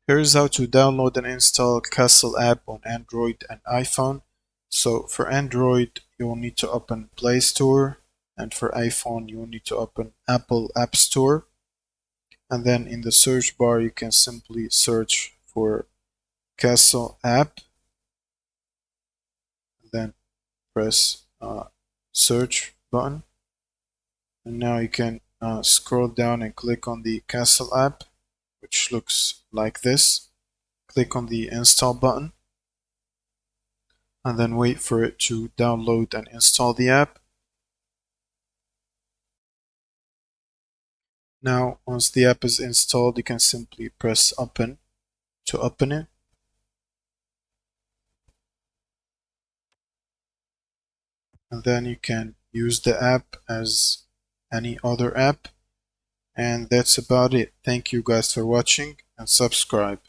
Here's how to download and install Castle app on Android and iPhone. So for Android, you will need to open Play Store, and for iPhone, you will need to open Apple App Store. And then in the search bar, you can simply search for Castle app, and then press search button. And now you can scroll down and click on the Castle app, which looks like this. Click on the install button and then wait for it to download and install the app. Now, once the app is installed, you can simply press open to open it. And then you can use the app as any other app. And that's about it. Thank you guys for watching and subscribe.